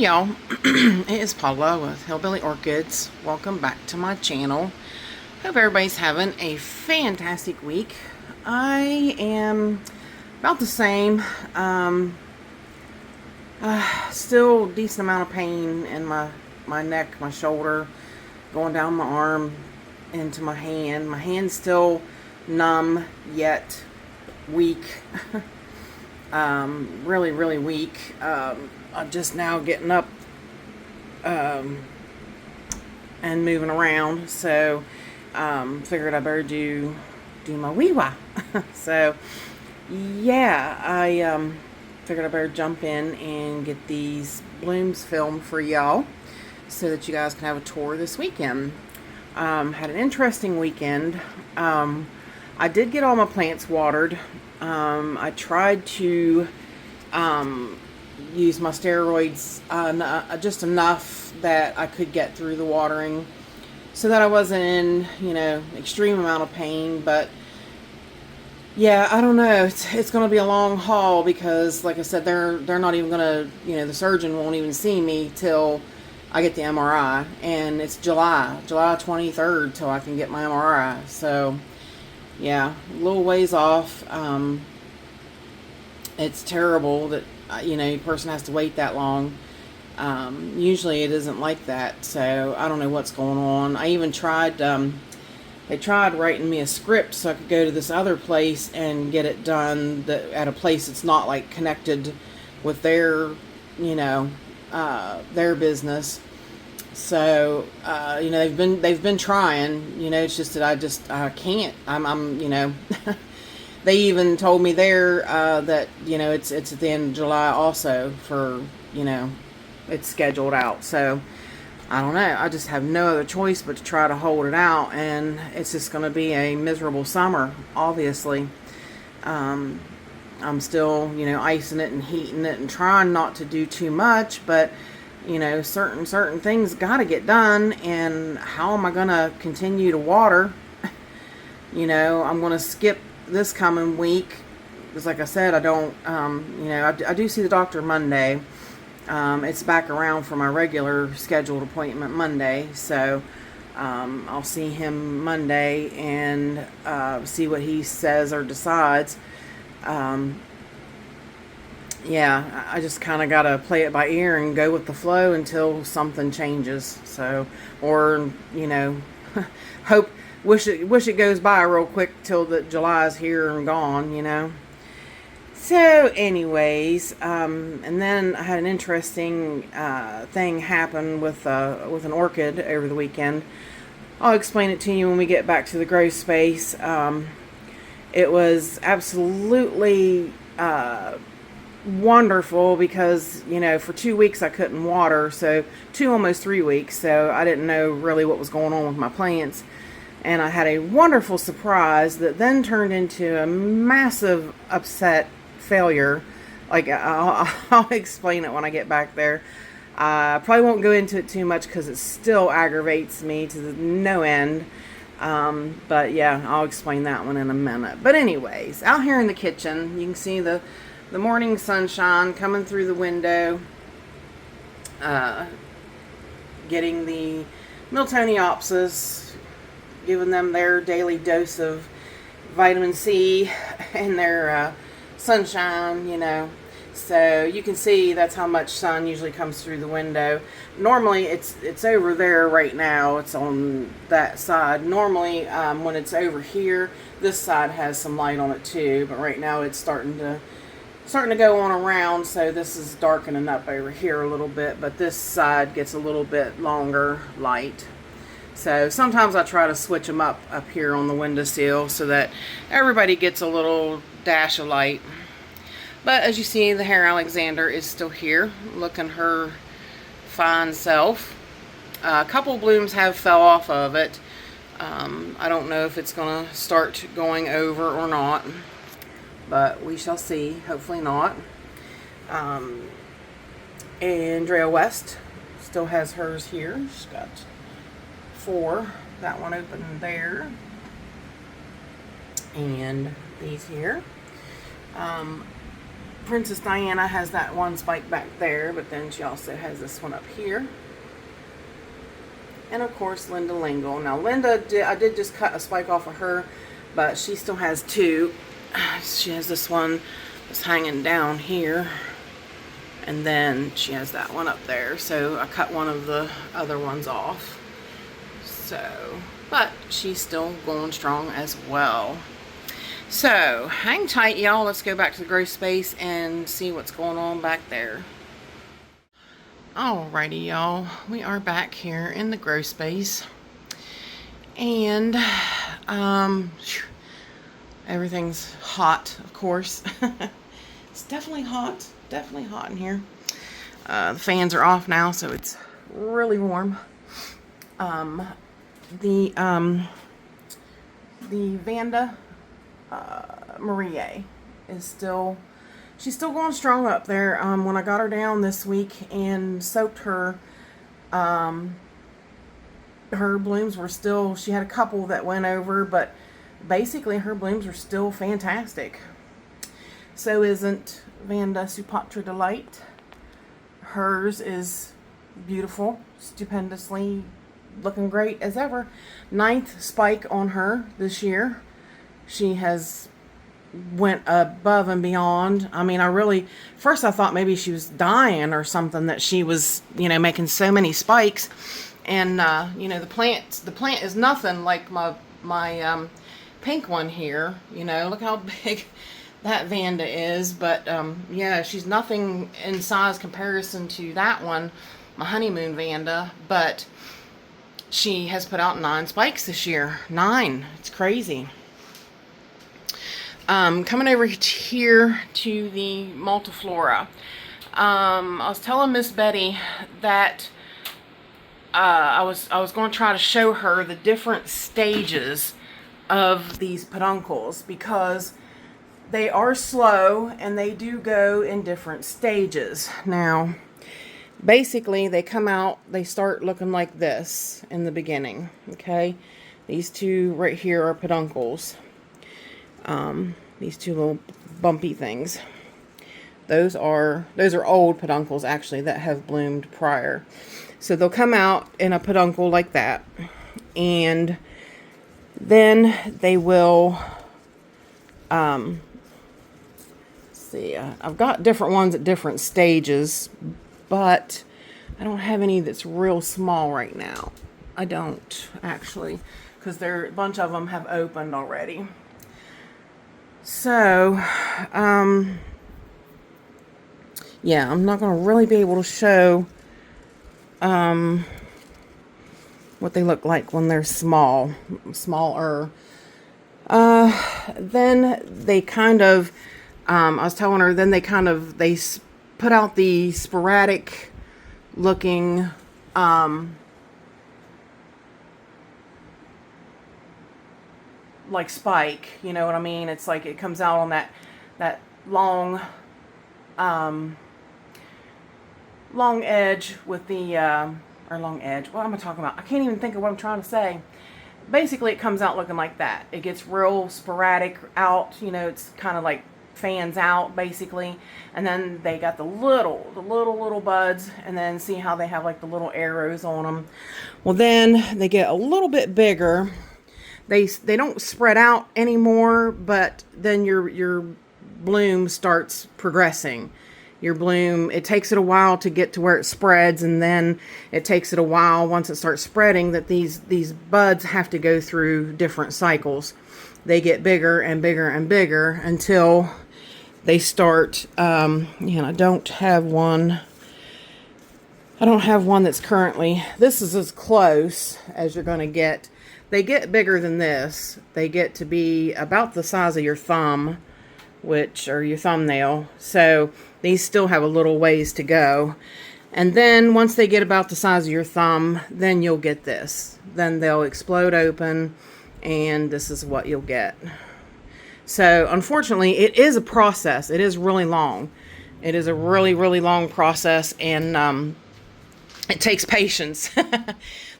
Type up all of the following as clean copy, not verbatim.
y'all, it is Paula with Hillbilly Orchids. Welcome back to my channel. Hope everybody's having a fantastic week. I am about the same. Still decent amount of pain in my neck, my shoulder, going down my arm into my hand. My hand's still numb yet weak. Really weak. I'm just now getting up and moving around, so figured I better do my WEWA. So yeah, I figured I better jump in and get these blooms filmed for y'all so that you guys can have a tour this weekend. Had an interesting weekend. I did get all my plants watered. I tried to use my steroids just enough that I could get through the watering so that I wasn't in, extreme amount of pain. But yeah, I don't know, it's going to be a long haul because, like I said, they're not even going to, the surgeon won't even see me till I get the MRI, and it's July 23rd till I can get my MRI. So yeah, a little ways off. It's terrible that a person has to wait that long. Usually it isn't like that, so I don't know what's going on. I even tried, they tried writing me a script so I could go to this other place and get it done at a place that's not like connected with their, their business. So, they've been trying, it's just that I can't, I'm they even told me there, that, it's at the end of July also for, it's scheduled out. So I don't know. I just have no other choice but to try to hold it out, and it's just going to be a miserable summer, obviously. I'm still, icing it and heating it and trying not to do too much, but certain things got to get done, and how am I going to continue to water? I'm going to skip this coming week because, like I said, I don't, I do see the doctor Monday. It's back around for my regular scheduled appointment Monday, so I'll see him Monday and see what he says or decides. Yeah, I just kind of got to play it by ear and go with the flow until something changes. So, or, wish it goes by real quick till the July is here and gone, So anyways, and then I had an interesting thing happen with an orchid over the weekend. I'll explain it to you when we get back to the grow space. It was absolutely wonderful because, for 2 weeks I couldn't water, so almost 3 weeks, so I didn't know really what was going on with my plants. And I had a wonderful surprise that then turned into a massive upset failure. Like, I'll explain it when I get back there. I probably won't go into it too much because it still aggravates me to no end. But yeah, I'll explain that one in a minute. But anyways, out here in the kitchen, you can see the morning sunshine coming through the window. Getting the Miltoniopsis, giving them their daily dose of vitamin C and their sunshine, So you can see that's how much sun usually comes through the window. Normally it's over there right now. It's on that side. Normally when it's over here, this side has some light on it too. But right now it's starting to go on around. So this is darkening up over here a little bit. But this side gets a little bit longer light. So sometimes I try to switch them up here on the windowsill so that everybody gets a little dash of light. But as you see, the Hair Alexander is still here, looking her fine self. A couple blooms have fell off of it. I don't know if it's going to start going over or not, but we shall see. Hopefully not. Andrea West still has hers here. She's got 4. That one open there. And these here. Princess Diana has that one spike back there, but then she also has this one up here. And of course, Linda Lingle. Now, Linda, I did just cut a spike off of her, but she still has two. She has this one that's hanging down here, and then she has that one up there. So I cut one of the other ones off. So, but she's still going strong as well. So, hang tight, y'all. Let's go back to the grow space and see what's going on back there. Alrighty, y'all. We are back here in the grow space. And, everything's hot, of course. It's definitely hot. Definitely hot in here. The fans are off now, so it's really warm. The Vanda Marie is still, she's still going strong up there. When I got her down this week and soaked her, her blooms were still, she had a couple that went over, but basically her blooms are still fantastic. So isn't Vanda Supatra Delight. Hers is beautiful, stupendously looking great as ever. 9th spike on her this year. She has went above and beyond. I mean, first I thought maybe she was dying or something, that she was, making so many spikes. And, the plant is nothing like my pink one here. Look how big that Vanda is. But, yeah, she's nothing in size comparison to that one, my honeymoon Vanda. But she has put out 9 spikes this year. 9. It's crazy. Coming over here to the multiflora. I was telling Miss Betty that I was going to try to show her the different stages of these peduncles, because they are slow and they do go in different stages. Now, basically, they come out, they start looking like this in the beginning. Okay, these two right here are peduncles. These two little bumpy things. Those are old peduncles, actually, that have bloomed prior. So they'll come out in a peduncle like that, and then they will, see, I've got different ones at different stages, but I don't have any that's real small right now. I don't, actually, because a bunch of them have opened already. So, yeah, I'm not going to really be able to show what they look like when they're smaller. Then they kind of, I was telling her, then they put out the sporadic looking, like spike, you know what I mean? It's like it comes out on that long long edge with the or long edge. What am I talking about? I can't even think of what I'm trying to say. Basically, it comes out looking like that. It gets real sporadic out, it's kind of like fans out basically, and then they got the little buds, and then see how they have like the little arrows on them. Well, then they get a little bit bigger. They don't spread out anymore, but then your bloom starts progressing. Your bloom, it takes it a while to get to where it spreads, and then it takes it a while once it starts spreading that these buds have to go through different cycles. They get bigger and bigger and bigger until they start, I don't have one that's currently, this is as close as you're going to get. They get bigger than this. They get to be about the size of your thumb, or your thumbnail. So these still have a little ways to go. And then once they get about the size of your thumb, then you'll get this. Then they'll explode open, and this is what you'll get. So unfortunately, it is a process. It is really long. It is a really, really long process, and it takes patience.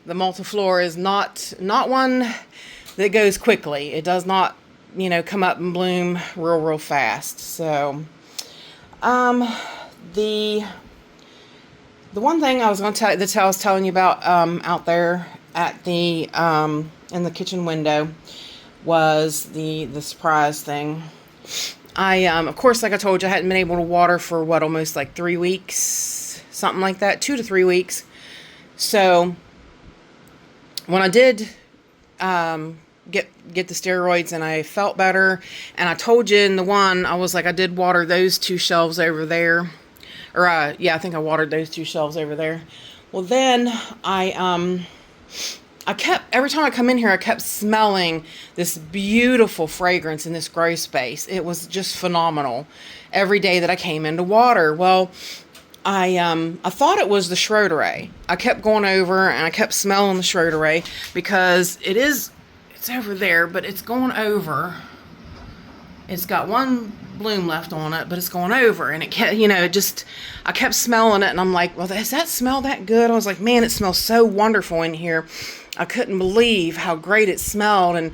The multiflora is not one that goes quickly. It does not, come up and bloom real fast. So, Um, the one thing I was going to tell that I was telling you about out there at the in the kitchen window was the surprise thing. I of course, like I told you, I hadn't been able to water for what, almost like 3 weeks, something like that, 2 to 3 weeks. So when I did get the steroids and I felt better, and I told you in the one, I was like, I did water those 2 shelves over there, or yeah, I think I watered those 2 shelves over there. Well, then I kept, every time I come in here, I kept smelling this beautiful fragrance in this grow space. It was just phenomenal every day that I came in to water. Well, I thought it was the Schroederay. I kept going over and I kept smelling the Schroederay because it's over there, but it's going over. It's got one bloom left on it, but it's going over, and it kept, I kept smelling it, and I'm like, well, does that smell that good? I was like, man, it smells so wonderful in here. I couldn't believe how great it smelled, and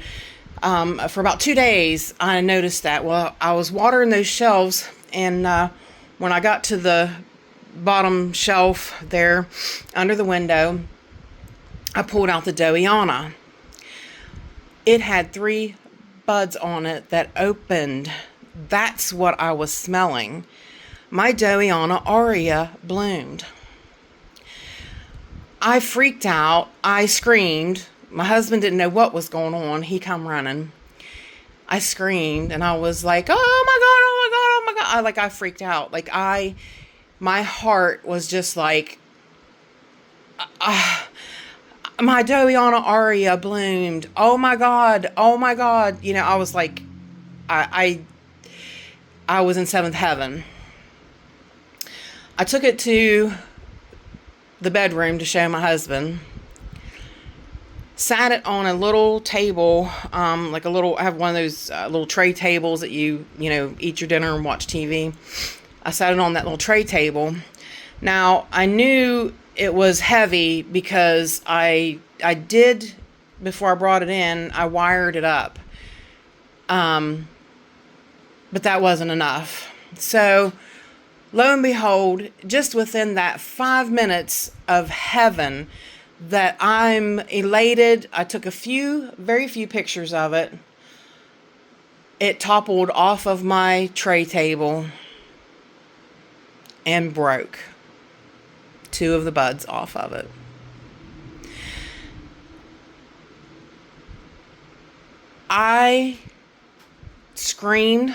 for about 2 days, I noticed that. Well, I was watering those shelves, and when I got to the bottom shelf there under the window, I pulled out the Doiana. It had 3 buds on it that opened. That's what I was smelling. My Doiana aurea bloomed. I freaked out. I screamed. My husband didn't know what was going on. He come running. I screamed, and I was like, oh my God, oh my God, oh my God. I freaked out. My heart was just like, my Doiana aurea bloomed. Oh my God. Oh my God. I was like, I was in 7th heaven. I took it to the bedroom to show my husband. Sat it on a little table, I have one of those little tray tables that you eat your dinner and watch TV. I sat it on that little tray table. Now, I knew it was heavy because I did, before I brought it in, I wired it up. But that wasn't enough. So, lo and behold, just within that 5 minutes of heaven, that I'm elated, I took very few pictures of it. It toppled off of my tray table and broke 2 of the buds off of it. I screamed.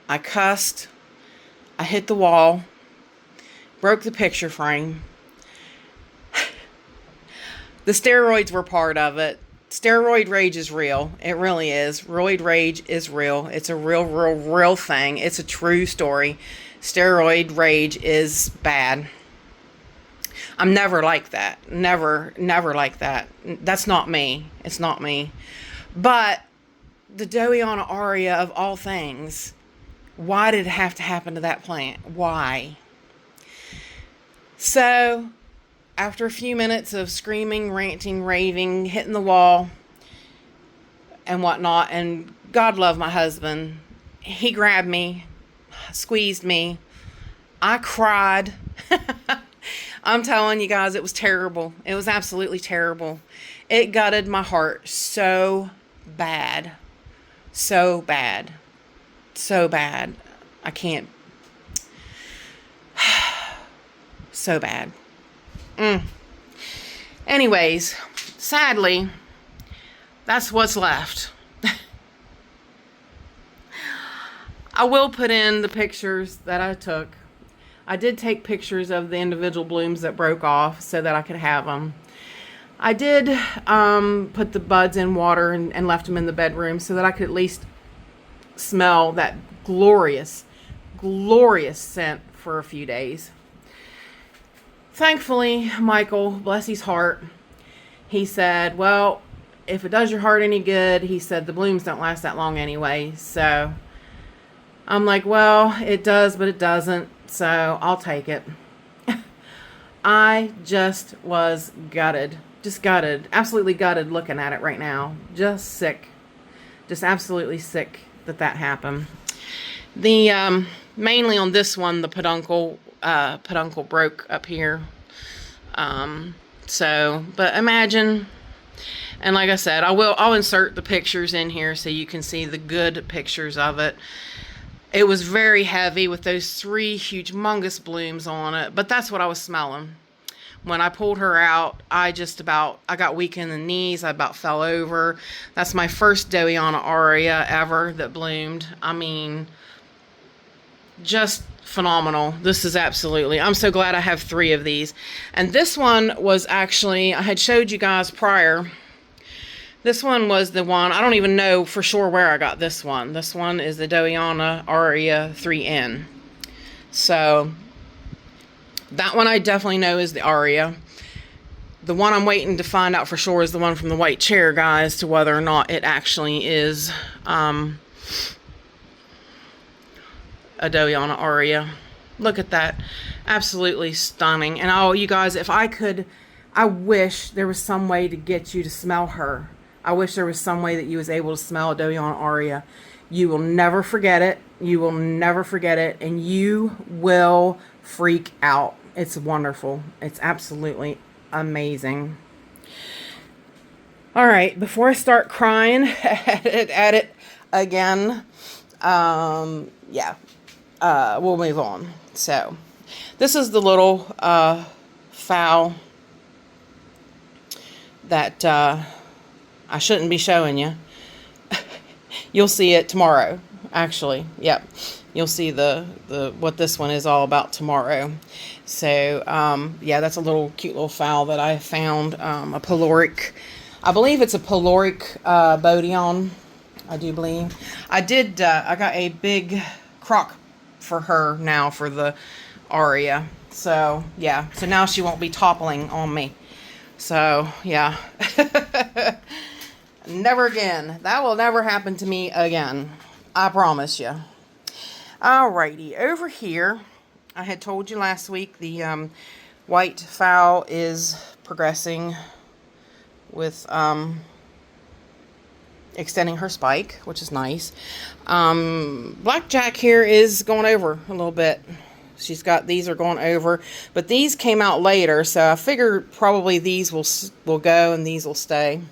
I cussed. I hit the wall. Broke the picture frame. The steroids were part of it. Steroid rage is real. It really is. Roid rage is real. It's a real thing. It's a true story. Steroid rage is bad. I'm never like that. Never like that. That's not me. It's not me. But the Doiana aurea of all things, why did it have to happen to that plant? Why? So, after a few minutes of screaming, ranting, raving, hitting the wall, and whatnot, and God love my husband, he grabbed me, squeezed me. I cried. I'm telling you guys, it was terrible. It was absolutely terrible. It gutted my heart so bad. So bad. So bad. I can't. So bad. Anyways, sadly, that's what's left. I will put in the pictures that I took. I did take pictures of the individual blooms that broke off so that I could have them. I did put the buds in water and left them in the bedroom so that I could at least smell that glorious scent for a few days. Thankfully, Michael, bless his heart, he said, well, if it does your heart any good, he said, the blooms don't last that long anyway. So I'm like, well, it does, but it doesn't. So I'll take it. I just was gutted. Just gutted. Absolutely gutted looking at it right now. Just sick. Just absolutely sick that happened. The mainly on this one, the peduncle broke up here. But imagine, and like I said, I'll insert the pictures in here so you can see the good pictures of it. It was very heavy with those 3 humongous blooms on it, but that's what I was smelling. When I pulled her out, I got weak in the knees. I about fell over. That's my first Doiana Aurea ever that bloomed. I mean, just phenomenal. This is absolutely, I'm so glad I have 3 of these. And this one was actually, I had showed you guys prior. This one was the one, I don't even know for sure where I got this one. This one is the Doiana Aurea 3N. So that one I definitely know is the Aurea. The one I'm waiting to find out for sure is the one from the white chair, guys, to whether or not it actually is a Doiana Aurea. Look at that. Absolutely stunning. And oh, you guys, if I could, I wish there was some way to get you to smell her. I wish there was some way that you was able to smell a Doiana Aurea. You will never forget it. You will never forget it. And you will freak out. It's wonderful. It's absolutely amazing. All right, before I start crying at it again, we'll move on. So this is the little fowl that I shouldn't be showing you. You'll see it tomorrow, actually. Yep. You'll see the what this one is all about tomorrow. So, yeah, that's a little cute little fowl that I found, a peloric. I believe it's a peloric Bodion, I do believe. I got a big crock for her now for the Aurea. So, yeah. So now she won't be toppling on me. So, yeah. Never again. That will never happen to me again. I promise you. Alrighty, over here, I had told you last week the white fowl is progressing with extending her spike, which is nice. Blackjack here is going over a little bit. These are going over, but these came out later, so I figured probably these will go and these will stay.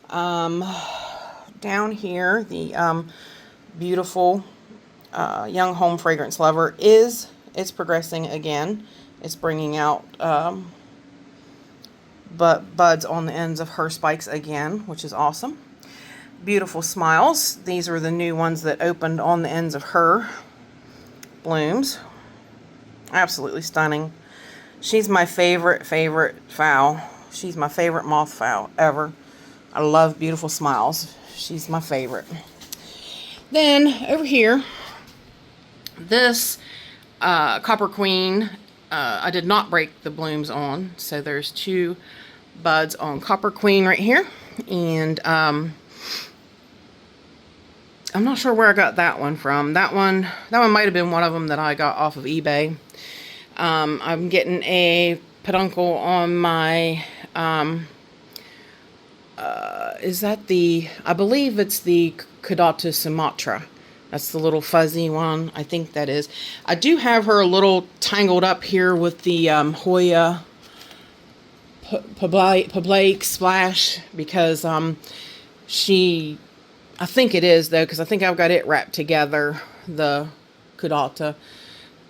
Down here, the beautiful young home fragrance lover it's progressing again. It's bringing out buds on the ends of her spikes again, which is awesome. Beautiful smiles. These are the new ones that opened on the ends of her blooms. Absolutely stunning. She's my favorite fowl. She's my favorite moth fowl ever. I love beautiful smiles. She's my favorite. Then over here, this Copper Queen, I did not break the blooms on. So there's 2 buds on Copper Queen right here. And I'm not sure where I got that one from. That one might have been one of them that I got off of eBay. I'm getting a peduncle on my, I believe it's the Caudata Sumatra. That's the little fuzzy one. I think that is. I do have her a little tangled up here with the Hoya Public Splash because I think it is though, because I think I've got it wrapped together, the Caudata,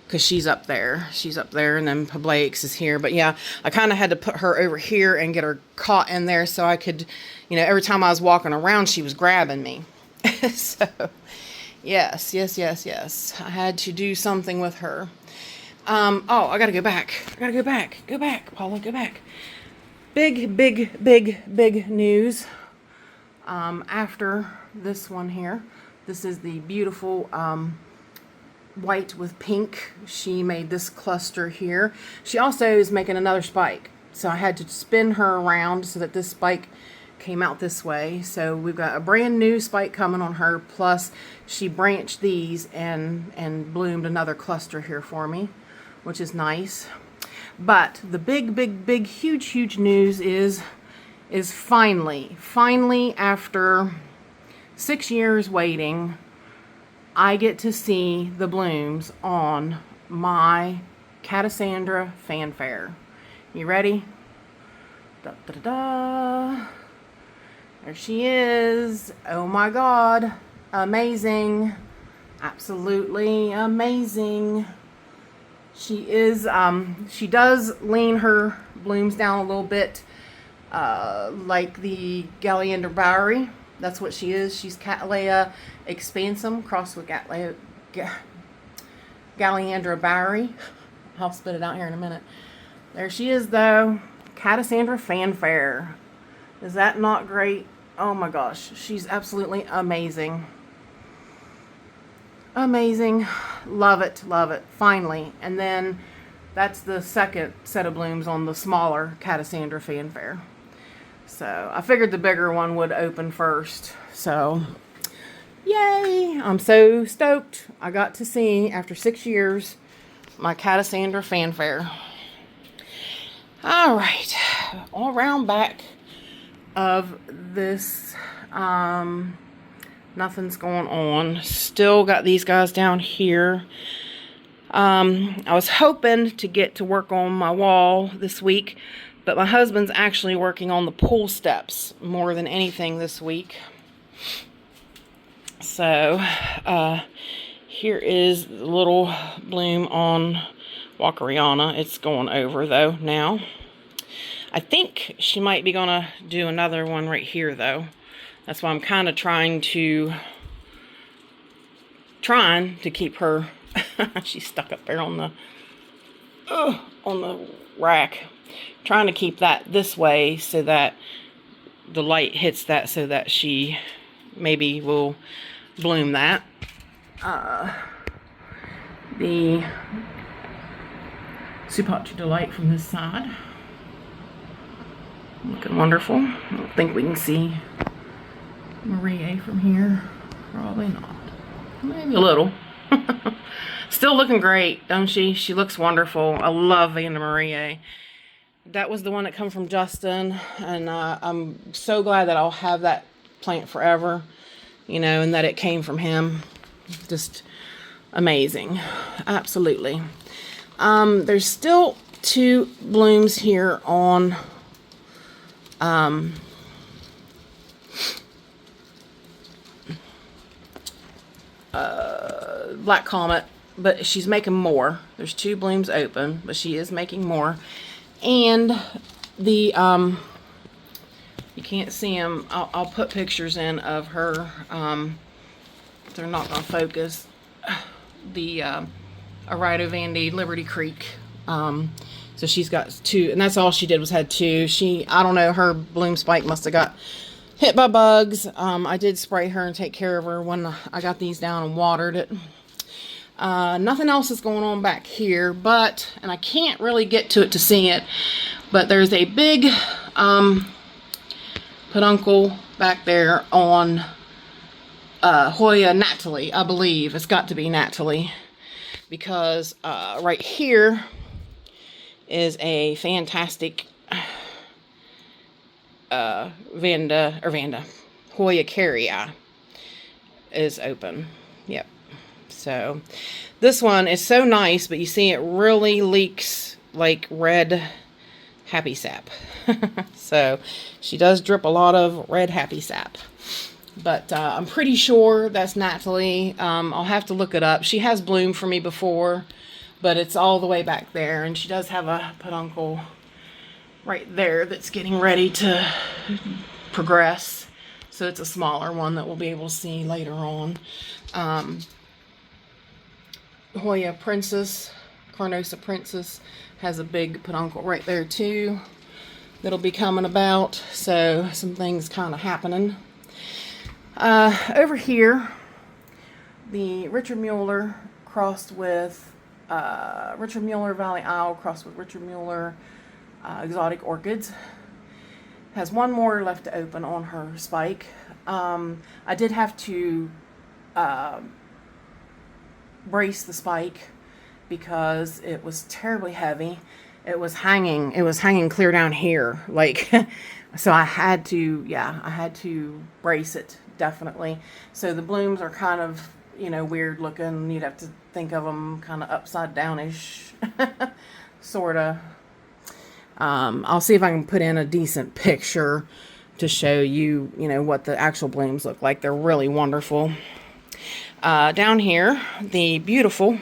because she's up there. She's up there, and then Publix is here. But yeah, I kind of had to put her over here and get her caught in there so I could, every time I was walking around, she was grabbing me. So, yes. I had to do something with her. Oh, I gotta go back. Go back, Paula, go back. Big news. After this one here, this is the beautiful white with pink. She made this cluster here. She also is making another spike, so I had to spin her around so that this spike came out this way. So we've got a brand new spike coming on her, plus she branched these and bloomed another cluster here for me, which is nice. But the big huge news is finally after 6 years waiting, I get to see the blooms on my Cassandra fanfare. You ready? Da, da, da, da. There she is. Oh my God. Amazing. Absolutely amazing. She is, she does lean her blooms down a little bit, like the Galliandra Bowery. That's what she is. She's Cattleya expansum crossed with Galliandra Bowery. I'll spit it out here in a minute. There she is, though. Cassandra fanfare. Is that not great? Oh my gosh. She's absolutely amazing. Amazing. Love it. Love it. Finally. And then that's the second set of blooms on the smaller Cassandra fanfare. So I figured the bigger one would open first. So yay. I'm so stoked. I got to see, after 6 years, my Cassandra fanfare. All right. All around back of this, nothing's going on. Still got these guys down here. I was hoping to get to work on my wall this week, but my husband's actually working on the pool steps more than anything this week. So, here is the little bloom on Walkeriana. It's going over though now. I think she might be gonna do another one right here though. That's why I'm kind of trying to keep her. She's stuck up there on the rack. Trying to keep that this way so that the light hits that, so that she maybe will bloom that. The Supachi Delight from this side. Looking wonderful. I don't think we can see Marie from here. Probably not. Maybe a little. Still looking great, don't she? She looks wonderful. I love Vanda Marie. That was the one that come from Justin, and I'm so glad that I'll have that plant forever, you know, and that it came from him. Just amazing. Absolutely. There's still 2 blooms here on Black Comet, but she's making more. There's 2 blooms open, but she is making more. And the you can't see them. I'll put pictures in of her. They're not gonna focus. The Arido Vandy Liberty Creek. So she's got 2, and that's all she did was had 2. I don't know, her bloom spike must have got hit by bugs. I did spray her and take care of her when I got these down and watered it. Nothing else is going on back here, but, and I can't really get to it to see it, but there's a big peduncle back there on Hoya Natalie, I believe. It's got to be Natalie, because right here is a fantastic Hoya Carrii is open. Yep. So this one is so nice, but you see it really leaks like red happy sap. So she does drip a lot of red happy sap. But I'm pretty sure that's Natalie. I'll have to look it up. She has bloomed for me before, but it's all the way back there. And she does have a peduncle right there that's getting ready to progress. So it's a smaller one that we'll be able to see later on. Hoya Princess, Carnosa Princess, has a big peduncle right there too that'll be coming about. So some things kind of happening. Over here, the Richard Mueller crossed with Richard Mueller Valley Isle crossed with Richard Mueller Exotic Orchids. Has one more left to open on her spike. I did have to brace the spike because it was terribly heavy. It was hanging clear down here, like, so I had to brace it, definitely. So the blooms are kind of, you know, weird looking. You'd have to think of them kind of upside downish, sort of. I'll see if I can put in a decent picture to show you, you know, what the actual blooms look like. They're really wonderful. Down here, the beautiful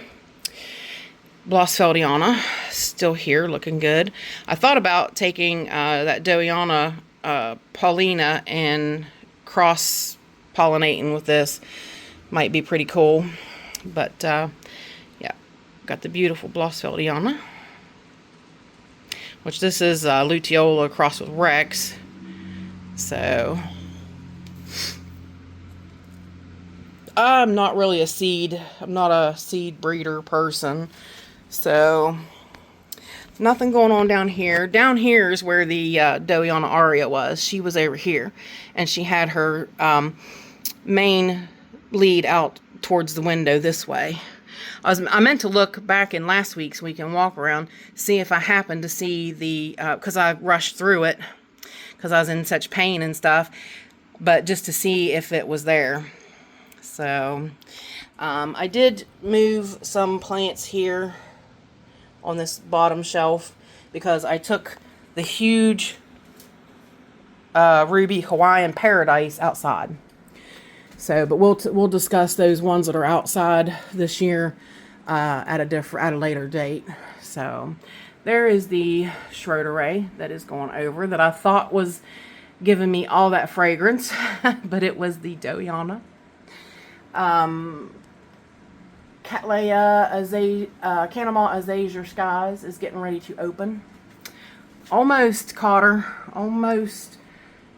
Blossfeldiana, still here, looking good. I thought about taking that Doiana Paulina and cross-pollinating with this. Might be pretty cool. But, yeah, got the beautiful Blossfeldiana, which this is Luteola crossed with Rex. So, I'm not really I'm not a seed breeder person. So, nothing going on down here. Down here is where the Doiana Aria was. She was over here. And she had her main lead out towards the window this way. I meant to look back in last week's week and walk around, see if I happened to see the, because I rushed through it, because I was in such pain and stuff, but just to see if it was there. So, I did move some plants here on this bottom shelf, because I took the huge Ruby Hawaiian Paradise outside. So, but we'll discuss those ones that are outside this year at a later date. So, there is the Schroederer that is going over, that I thought was giving me all that fragrance, but it was the Doiana. Cattleya Canamont Azazure Skies is getting ready to open. Almost caught her.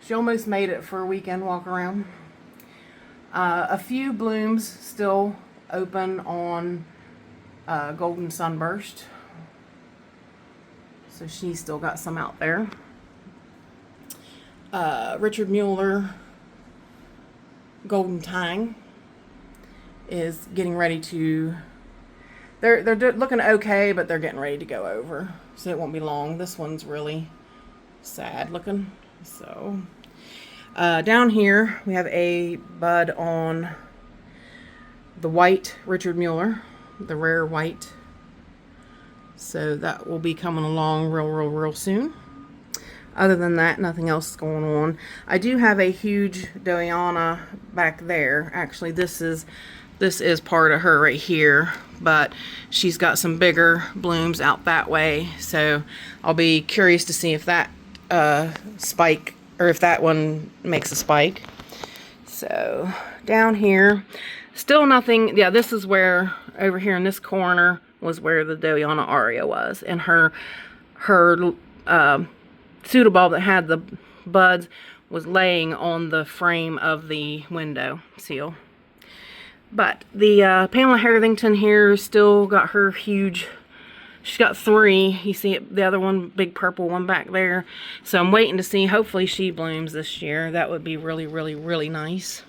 She almost made it for a weekend walk around. A few blooms still open on Golden Sunburst. So she's still got some out there. Richard Mueller Golden Tang is getting ready to... They're looking okay, but they're getting ready to go over. So it won't be long. This one's really sad looking. So... down here, we have a bud on the white Richard Mueller, the rare white. So that will be coming along real soon. Other than that, nothing else is going on. I do have a huge Doiana back there. Actually, this is part of her right here, but she's got some bigger blooms out that way. So I'll be curious to see if that spike, or if that one makes a spike. So down here, still nothing. Yeah, this is where, over here in this corner, was where the Doiana Aria was. And her pseudobulb that had the buds was laying on the frame of the window seal. But the Pamela Harrington here still got her huge... She's got 3. You see it, the other one, big purple one back there. So I'm waiting to see. Hopefully she blooms this year. That would be really nice.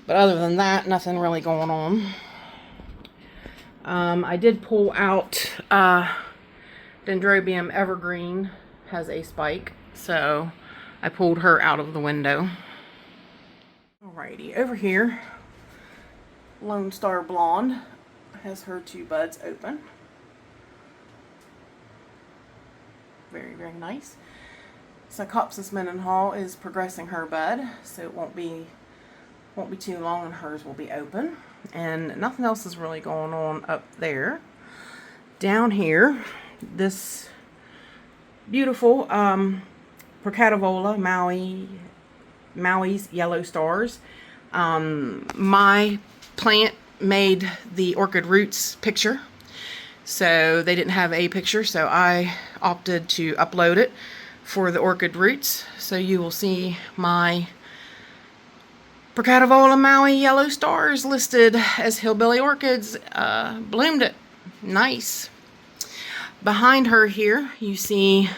But other than that, nothing really going on. I did pull out Dendrobium Evergreen has a spike. So I pulled her out of the window. Alrighty, over here, Lone Star Blonde has her 2 buds open. Very nice. Psychopsis Mendenhall is progressing her bud, so it won't be too long and hers will be open. And nothing else is really going on up there. Down here, this beautiful Procativola Maui's Yellow Stars. My plant made the Orchid Roots picture. So they didn't have a picture, so I opted to upload it for the Orchid Roots. So you will see my Procativola Maui Yellow Stars listed as Hillbilly Orchids. Bloomed it. Nice. Behind her here, you see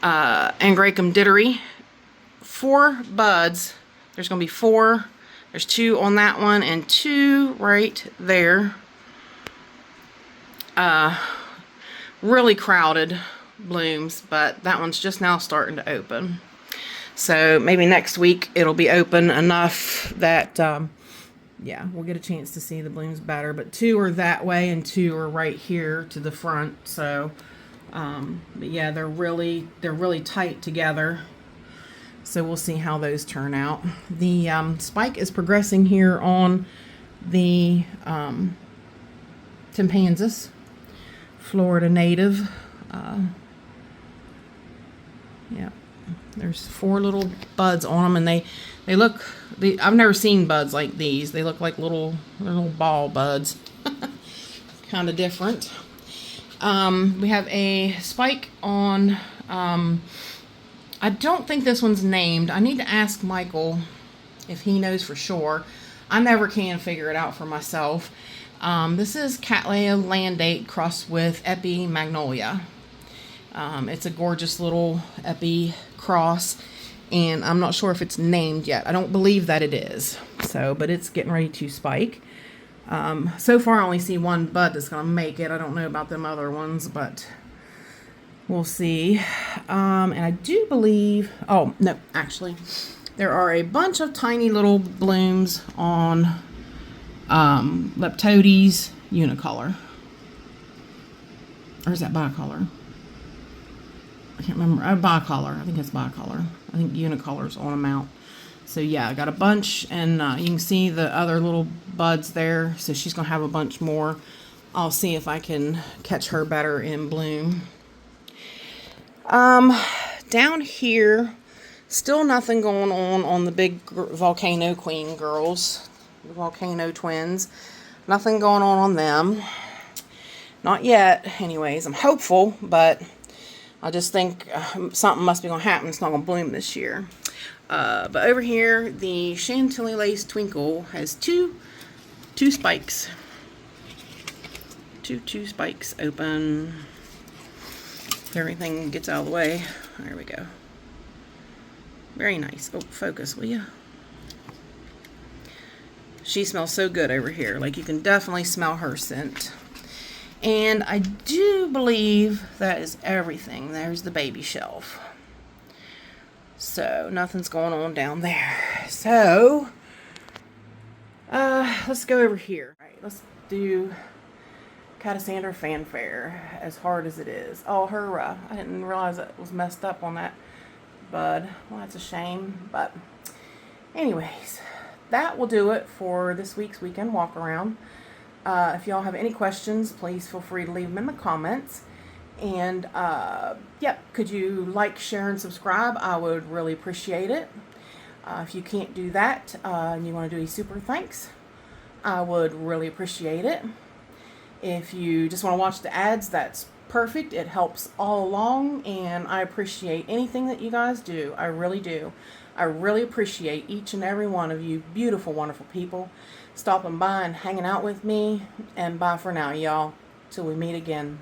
Angraecum Dittery. 4 buds. There's going to be 4. There's 2 on that one and 2 right there. Really crowded blooms, but that one's just now starting to open. So maybe next week it'll be open enough that yeah, we'll get a chance to see the blooms better. But 2 are that way and 2 are right here to the front. So, but yeah, they're really tight together. So we'll see how those turn out. The spike is progressing here on the Timpansis, Florida native. Yeah, there's 4 little buds on them, and they look. I've never seen buds like these. They look like little ball buds. Kind of different. We have a spike on. I don't think this one's named. I need to ask Michael if he knows for sure. I never can figure it out for myself. This is Cattleya landate crossed with Epi Magnolia. It's a gorgeous little Epi cross, and I'm not sure if it's named yet. I don't believe that it is. So, but it's getting ready to spike. So far I only see 1 bud that's going to make it. I don't know about them other ones, but we'll see. And I do believe, oh, no, actually, there are a bunch of tiny little blooms on Leptodes unicolor. Or is that bicolor? I can't remember. Bicolor. I think it's bicolor. I think unicolor's on them out. So yeah, I got a bunch, and you can see the other little buds there. So she's going to have a bunch more. I'll see if I can catch her better in bloom. Down here, still nothing going on the big Volcano Queen girls, the Volcano twins. Nothing going on them. Not yet, anyways. I'm hopeful, but I just think something must be going to happen. It's not going to bloom this year. But over here, the Chantilly Lace Twinkle has two spikes. Two spikes open. If everything gets out of the way. There we go. Very nice. Oh, focus, will you? She smells so good over here. Like, you can definitely smell her scent. And I do believe that is everything. There's the baby shelf. So, nothing's going on down there. So, let's go over here. All right, let's do Catasandra Fanfare, as hard as it is. Oh, her, I didn't realize it was messed up on that bud. Well, that's a shame. But, anyways, that will do it for this week's weekend walk around. If y'all have any questions, please feel free to leave them in the comments. And, yep, could you like, share, and subscribe? I would really appreciate it. If you can't do that and you want to do a super thanks, I would really appreciate it. If you just want to watch the ads, that's perfect. It helps all along, and I appreciate anything that you guys do. I really do. I really appreciate each and every one of you beautiful, wonderful people stopping by and hanging out with me. And bye for now, y'all. Till we meet again.